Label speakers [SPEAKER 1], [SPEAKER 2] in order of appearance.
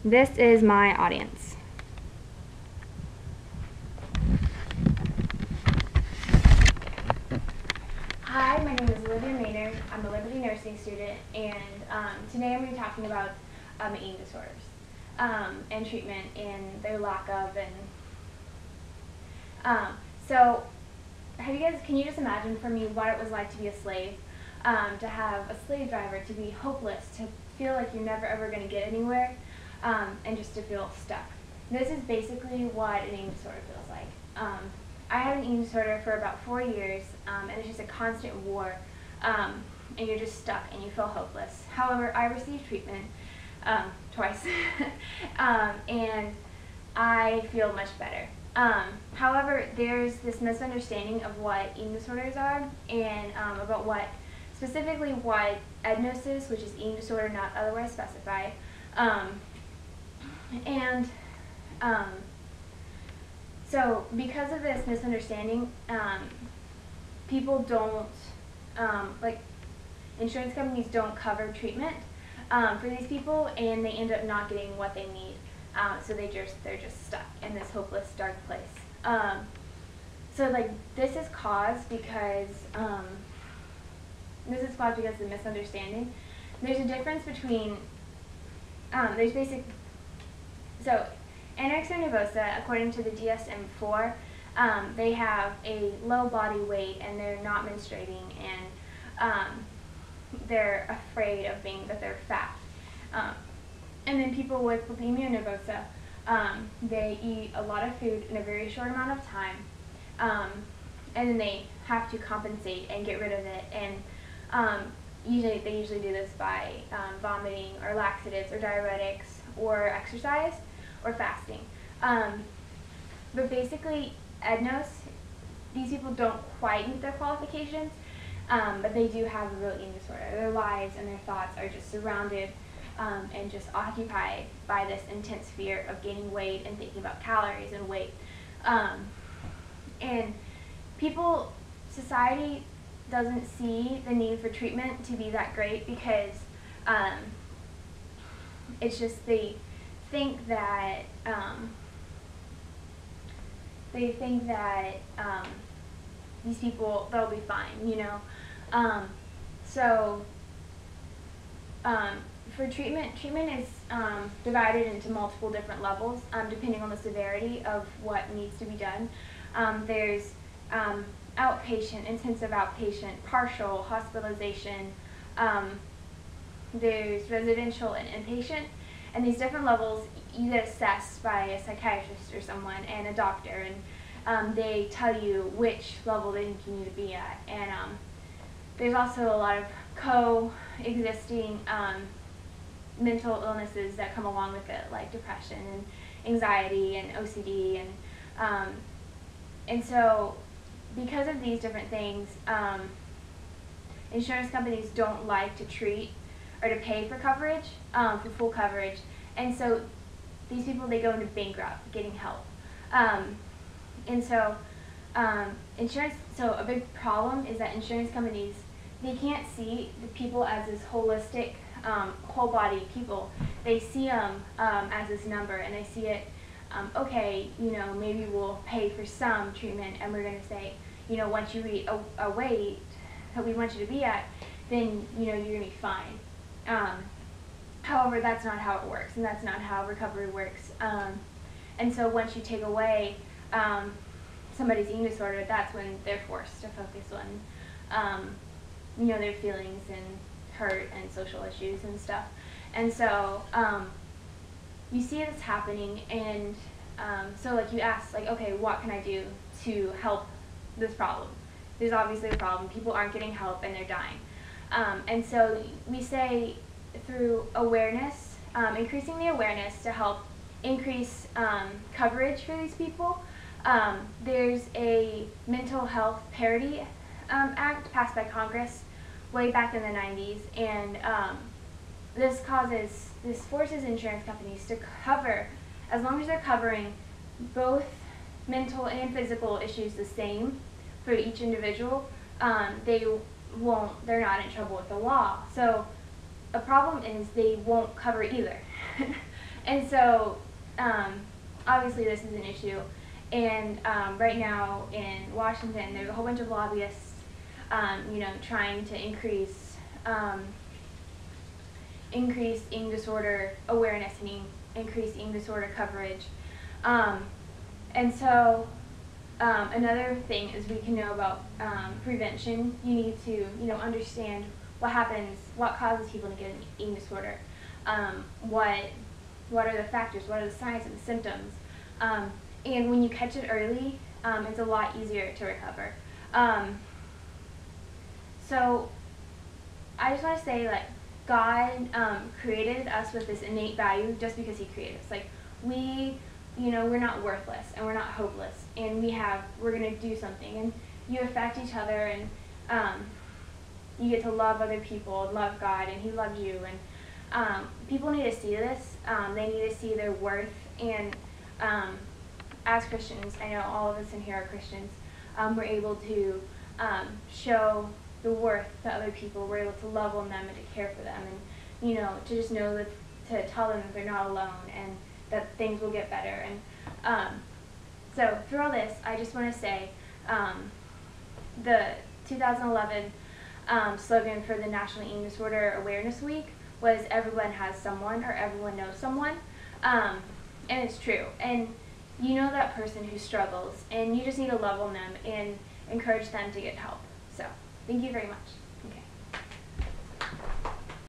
[SPEAKER 1] This is my audience.
[SPEAKER 2] Hi, my name is Maynard. I'm a Liberty nursing student, and today I'm going to be talking about eating disorders and treatment and their lack of. So, can you just imagine for me what it was like to be a slave, to have a slave driver, to be hopeless, to feel like you're never ever going to get anywhere, and just to feel stuck. This is basically what an eating disorder feels like. I had an eating disorder for about 4 years, and it's just a constant war, and you're just stuck and you feel hopeless. However, I received treatment twice, and I feel much better. However, there's this misunderstanding of what eating disorders are, and about specifically what EDNOS is, which is eating disorder not otherwise specified. So because of this misunderstanding, people don't, insurance companies don't cover treatment for these people, and they end up not getting what they need. So they're just stuck in this hopeless, dark place. This is caused because of the misunderstanding. There's a difference between anorexia nervosa, according to the DSM-4, they have a low body weight and they're not menstruating, and they're afraid of that they're fat. And then people with bulimia nervosa, they eat a lot of food in a very short amount of time, and then they have to compensate and get rid of it. And they usually do this by vomiting or laxatives or diuretics or exercise or fasting. But basically, EDNOS, these people don't quite meet their qualifications, but they do have a real eating disorder. Their lives and their thoughts are just surrounded and just occupied by this intense fear of gaining weight and thinking about calories and weight. And society doesn't see the need for treatment to be that great, because it's just they think that these people, they'll be fine, you know. For treatment is divided into multiple different levels, depending on the severity of what needs to be done. There's outpatient, intensive outpatient, partial, hospitalization. There's residential and inpatient. And these different levels, you get assessed by a psychiatrist or someone and a doctor, and they tell you which level they think you need to be at. And there's also a lot of coexisting mental illnesses that come along with it, like depression and anxiety and OCD, and so because of these different things, insurance companies don't like to treat or to pay for coverage, for full coverage, and so these people, they go into bankrupt getting help. So a big problem is that insurance companies, they can't see the people as this holistic, whole body people. They see them as this number, and they see it, okay, you know, maybe we'll pay for some treatment, and we're going to say, you know, once you reach a weight that we want you to be at, then, you know, you're going to be fine. However, that's not how it works, and that's not how recovery works. And so once you take away somebody's eating disorder, that's when they're forced to focus on, you know, their feelings and hurt and social issues and stuff. And so you see this happening, and so like you ask, like, okay, what can I do to help this problem? There's obviously a problem. People aren't getting help and they're dying. And so we say through awareness, increasing the awareness to help increase coverage for these people. There's a Mental Health Parity Act passed by Congress way back in the 90s, and this forces insurance companies to cover, as long as they're covering both mental and physical issues the same for each individual, they're not in trouble with the law. So a problem is they won't cover either. And so obviously this is an issue. And right now in Washington, there's a whole bunch of lobbyists, trying to increase eating disorder awareness and increase eating disorder coverage. And so another thing is we can know about prevention. You need to understand what happens, what causes people to get an eating disorder, what are the factors, what are the signs and the symptoms. And when you catch it early, it's a lot easier to recover. So I just want to say, like, God created us with this innate value just because he created us. Like, we're not worthless and we're not hopeless, and we're going to do something, and you affect each other, and you get to love other people and love God, and he loves you, and people need to see this. They need to see their worth, and as Christians, I know all of us in here are Christians, we're able to show the worth to other people. We're able to love on them and to care for them, and to just know that, to tell them that they're not alone and that things will get better. And so through all this, I just want to say the 2011 slogan for the National Eating Disorder Awareness Week was "Everyone has someone," or "Everyone knows someone," and it's true. And you know that person who struggles, and you just need to love on them and encourage them to get help. So thank you very much.